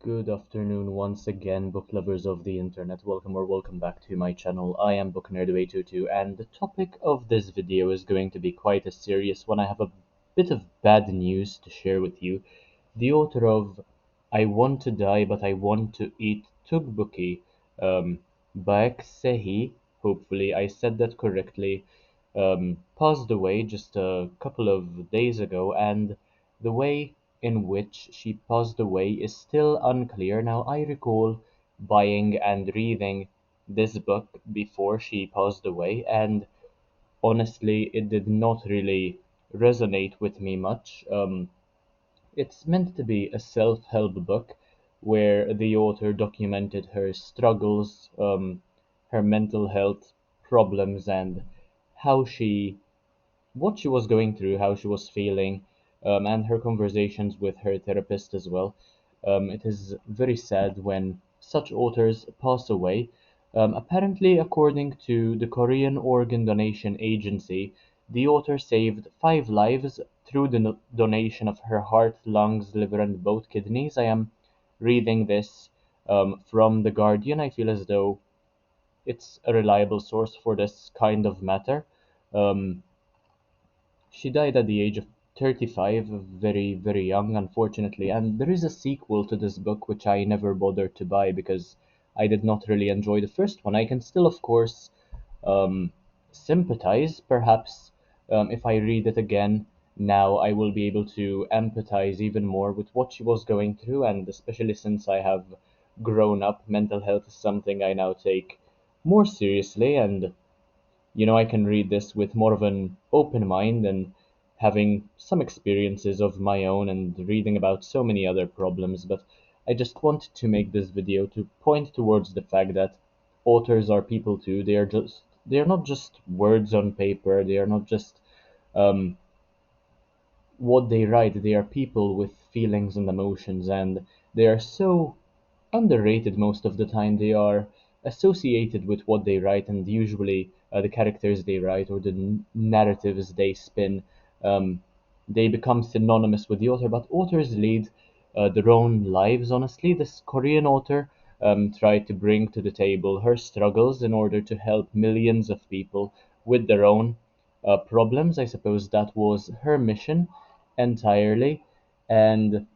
Good afternoon once again, book lovers of the internet. Welcome back to my channel. I am Book Nerd 822, and the topic of this video is going to be quite a serious one. I have a bit of bad news to share with you. The author of I Want to Die But I Want to Eat Tteokbokki, Baek Sehee, hopefully I said that correctly, passed away just a couple of days ago, and the way in which she passed away is still unclear. Now, I recall buying and reading this book before she passed away, and honestly, it did not really resonate with me much. It's meant to be a self-help book where the author documented her struggles, her mental health problems, and how she what she was going through, how she was feeling, and her conversations with her therapist as well. It is very sad when such authors pass away. Apparently, according to the Korean Organ Donation Agency, the author saved 5 lives through the donation of her heart, lungs, liver, and both kidneys. I am reading this from The Guardian. I feel as though it's a reliable source for this kind of matter. Um, she died at the age of 35, very, very young, unfortunately. And there is a sequel to this book which I never bothered to buy because I did not really enjoy the first one. I can still, of course, um, sympathize. Perhaps if I read it again now, I will be able to empathize even more with what she was going through. And especially since I have grown up, mental health is something I now take more seriously. And I can read this with more of an open mind and having some experiences of my own and reading about so many other problems. But I just wanted to make this video to point towards the fact that authors are people too. They are not just words on paper. They are not just um, what they write. They are people with feelings and emotions, and they are so underrated most of the time. They are associated with what they write, and usually the characters they write or the narratives they spin, um, they become synonymous with the author. But authors lead their own lives, honestly. This Korean author tried to bring to the table her struggles in order to help millions of people with their own problems. I suppose that was her mission entirely. And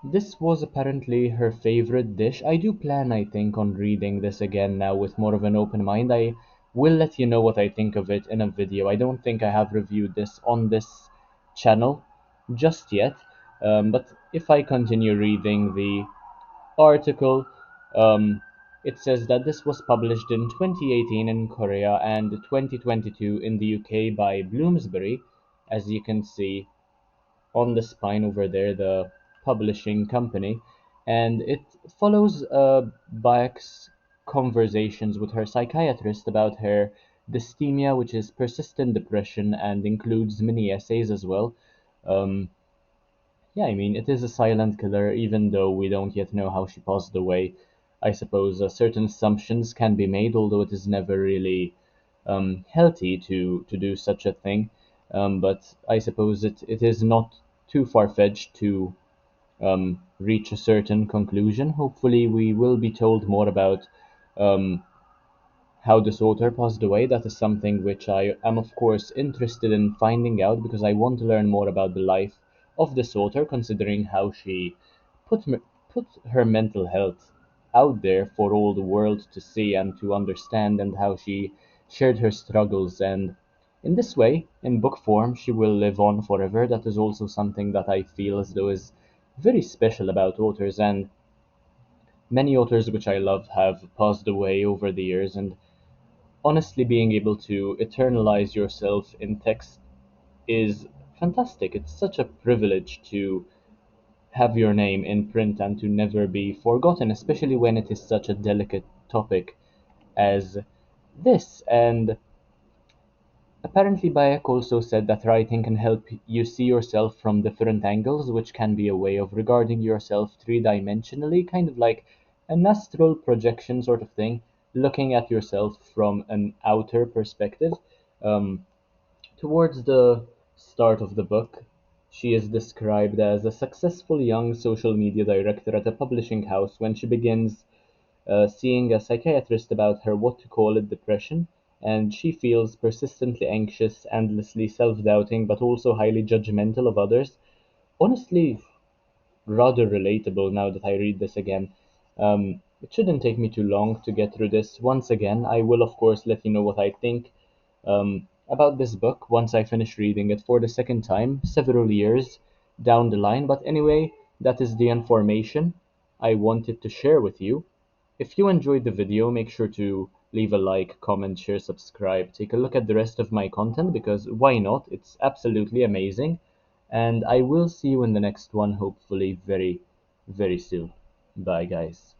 this was apparently her favorite dish. I do plan, I think, on reading this again now with more of an open mind. I will let you know what I think of it in a video. I don't think I have reviewed this on this channel just yet, but if I continue reading the article, um, it says that this was published in 2018 in Korea and 2022 in the UK by Bloomsbury, as you can see on the spine over there, the publishing company, and it follows Baek's conversations with her psychiatrist about her dysthymia, which is persistent depression, and includes mini essays as well. Um, yeah, I mean, it is a silent killer, even though we don't yet know how she passed away. I suppose certain assumptions can be made, although it is never really healthy to do such a thing. But I suppose it is not too far-fetched to reach a certain conclusion. Hopefully, we will be told more about um, how this author passed away. That is something which I am, of course, interested in finding out because I want to learn more about the life of this author, considering how she put put her mental health out there for all the world to see and to understand, and how she shared her struggles. And in this way, in book form, she will live on forever. That is also something that I feel as though is very special about authors, and many authors which I love have passed away over the years, and honestly, being able to eternalize yourself in text is fantastic. It's such a privilege to have your name in print and to never be forgotten, especially when it is such a delicate topic as this. And apparently, Bayek also said that writing can help you see yourself from different angles, which can be a way of regarding yourself three-dimensionally, kind of like an astral projection sort of thing, looking at yourself from an outer perspective. Um, Towards the start of the book, She is described as a successful young social media director at a publishing house when she begins seeing a psychiatrist about her what to call it depression, and she feels persistently anxious, endlessly self doubting, but also highly judgmental of others. Honestly, rather relatable now that I read this again. It shouldn't take me too long to get through this. Once again, I will, of course, let you know what I think about this book once I finish reading it for the second time, several years down the line. But anyway, that is the information I wanted to share with you. If you enjoyed the video, make sure to leave a like, comment, share, subscribe. Take a look at the rest of my content because why not? It's absolutely amazing. And I will see you in the next one, hopefully, very, very soon. Bye, guys.